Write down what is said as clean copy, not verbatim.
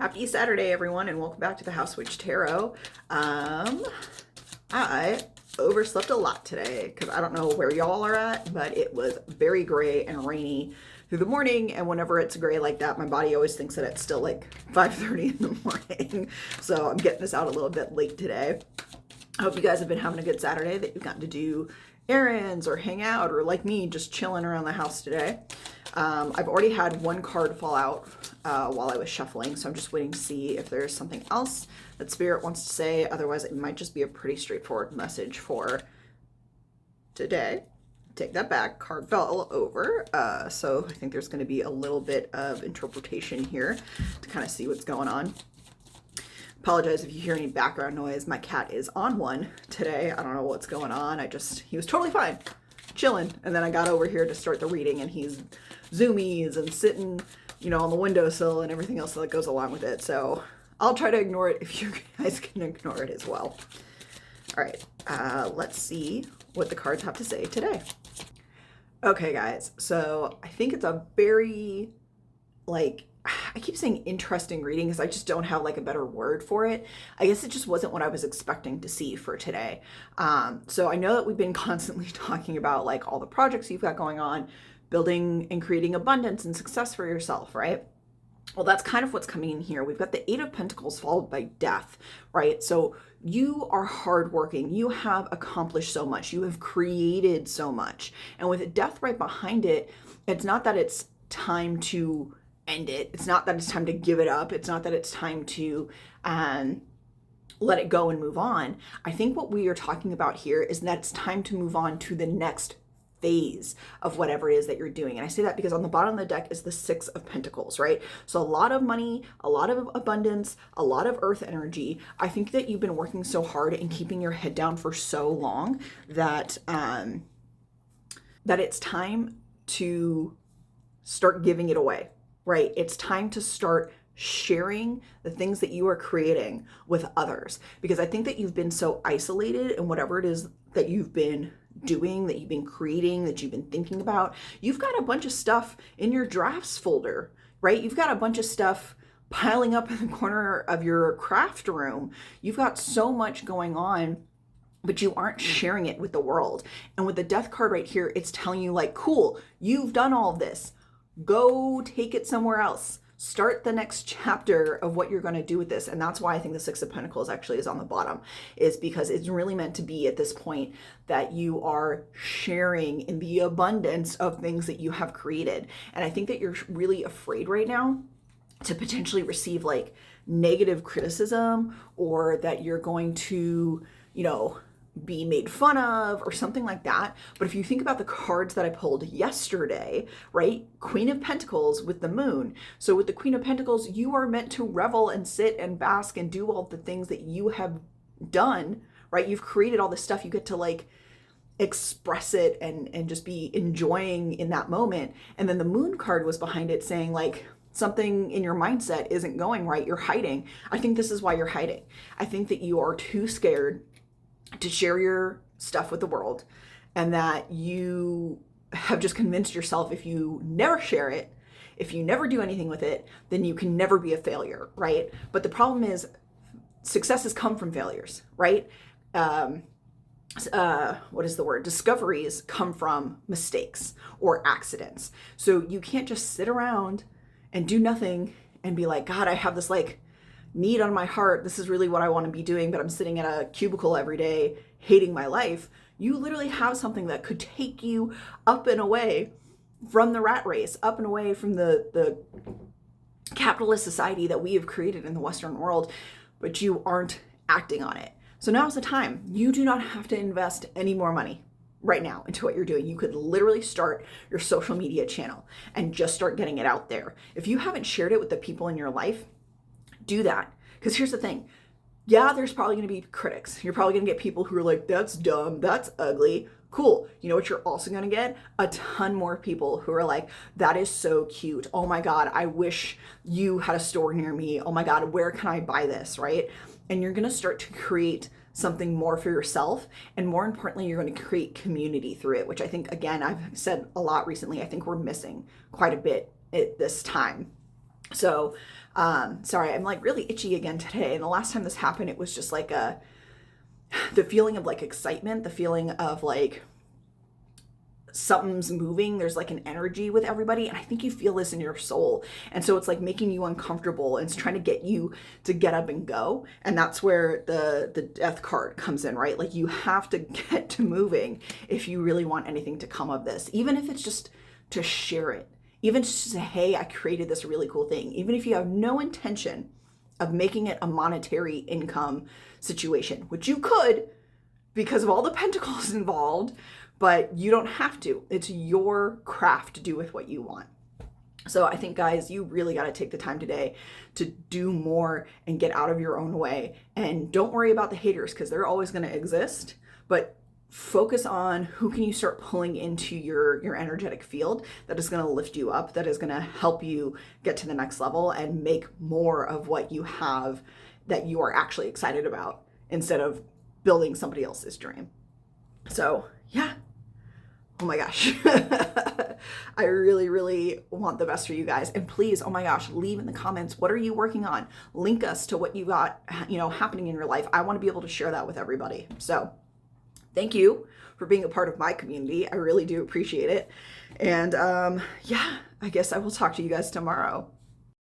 Happy Saturday, everyone, and welcome back to the House Witch Tarot. I overslept a lot today because I don't know where y'all are at, but it was very gray and rainy through the morning, and whenever it's gray like that, my body always thinks that it's still like 5:30 in the morning. So I'm getting this out a little bit late today. I hope you guys have been having a good Saturday, that you've gotten to do errands or hang out, or like me, just chilling around the house today. I've already had one card fall out while I was shuffling, so I'm just waiting to see if there's something else that Spirit wants to say. Otherwise, it might just be a pretty straightforward message for today. Take that back. Card fell over. So I think there's going to be a little bit of interpretation here to kind of see what's going on. Apologize if you hear any background noise. My cat is on one today. I don't know what's going on. He was totally fine, chilling. And then I got over here to start the reading, and he's zoomies and sitting, on the windowsill and everything else that goes along with it. So I'll try to ignore it if you guys can ignore it as well. All right, let's see what the cards have to say today. Okay, guys, so I think it's a very, I keep saying interesting reading because I just don't have a better word for it. I guess it just wasn't what I was expecting to see for today. So I know that we've been constantly talking about all the projects you've got going on, building and creating abundance and success for yourself, right? Well, that's kind of what's coming in here. We've got the Eight of Pentacles followed by death, right? So you are hardworking. You have accomplished so much. You have created so much. And with death right behind it, it's not that it's time to end it. It's not that it's time to give it up. It's not that it's time to let it go and move on. I think what we are talking about here is that it's time to move on to the next phase of whatever it is that you're doing. And I say that because on the bottom of the deck is the Six of Pentacles, right? So a lot of money, a lot of abundance, a lot of earth energy. I think that you've been working so hard and keeping your head down for so long that that it's time to start giving it away, right? It's time to start sharing the things that you are creating with others, because I think that you've been so isolated in whatever it is that you've been doing, that you've been creating, that you've been thinking about. You've got a bunch of stuff in your drafts folder, right? You've got a bunch of stuff piling up in the corner of your craft room. You've got so much going on, but you aren't sharing it with the world. And with the death card right here, it's telling you cool, you've done all of this. Go take it somewhere else. Start the next chapter of what you're going to do with this. And that's why I think the Six of Pentacles actually is on the bottom, is because it's really meant to be at this point that you are sharing in the abundance of things that you have created. And I think that you're really afraid right now to potentially receive negative criticism, or that you're going to, be made fun of or something like that. But if you think about the cards that I pulled yesterday, right? Queen of Pentacles with the Moon. So with the Queen of Pentacles, you are meant to revel and sit and bask and do all the things that you have done, right? You've created all this stuff. You get to express it and just be enjoying in that moment. And then the Moon card was behind it saying something in your mindset isn't going right. You're hiding. I think this is why you're hiding. I think that you are too scared to share your stuff with the world, and that you have just convinced yourself if you never share it, if you never do anything with it, then you can never be a failure, right? But the problem is successes come from failures, right? What is the word? Discoveries come from mistakes or accidents. So you can't just sit around and do nothing and be like, God, I have this need on my heart. This is really what I want to be doing, but I'm sitting in a cubicle every day hating my life. You literally have something that could take you up and away from the rat race, up and away from the capitalist society that we have created in the Western world, but you aren't acting on it. So now's the time. You do not have to invest any more money right now into what you're doing. You could literally start your social media channel and just start getting it out there. If you haven't shared it with the people in your life, do that. Because here's the thing. Yeah, there's probably going to be critics. You're probably going to get people who are like, that's dumb, that's ugly. Cool. You know what you're also going to get? A ton more people who are like, that is so cute. Oh my God, I wish you had a store near me. Oh my God, where can I buy this, right? And you're going to start to create something more for yourself. And more importantly, you're going to create community through it, which I think, again, I've said a lot recently, I think we're missing quite a bit at this time. So Sorry, I'm like really itchy again today. And the last time this happened, it was just like the feeling of like excitement, the feeling of like something's moving. There's like an energy with everybody. And I think you feel this in your soul. And so it's like making you uncomfortable and it's trying to get you to get up and go. And that's where the death card comes in, right? Like you have to get to moving if you really want anything to come of this, even if it's just to share it, even just to say, hey, I created this really cool thing. Even if you have no intention of making it a monetary income situation, which you could because of all the pentacles involved, but you don't have to. It's your craft to do with what you want. So I think, guys, you really got to take the time today to do more and get out of your own way. And don't worry about the haters because they're always going to exist, but focus on who can you start pulling into your energetic field that is going to lift you up, that is going to help you get to the next level and make more of what you have that you are actually excited about instead of building somebody else's dream. So yeah. Oh my gosh. I really, really want the best for you guys. And please, oh my gosh, leave in the comments, what are you working on? Link us to what you got, happening in your life. I want to be able to share that with everybody. So thank you for being a part of my community. I really do appreciate it. And yeah, I guess I will talk to you guys tomorrow.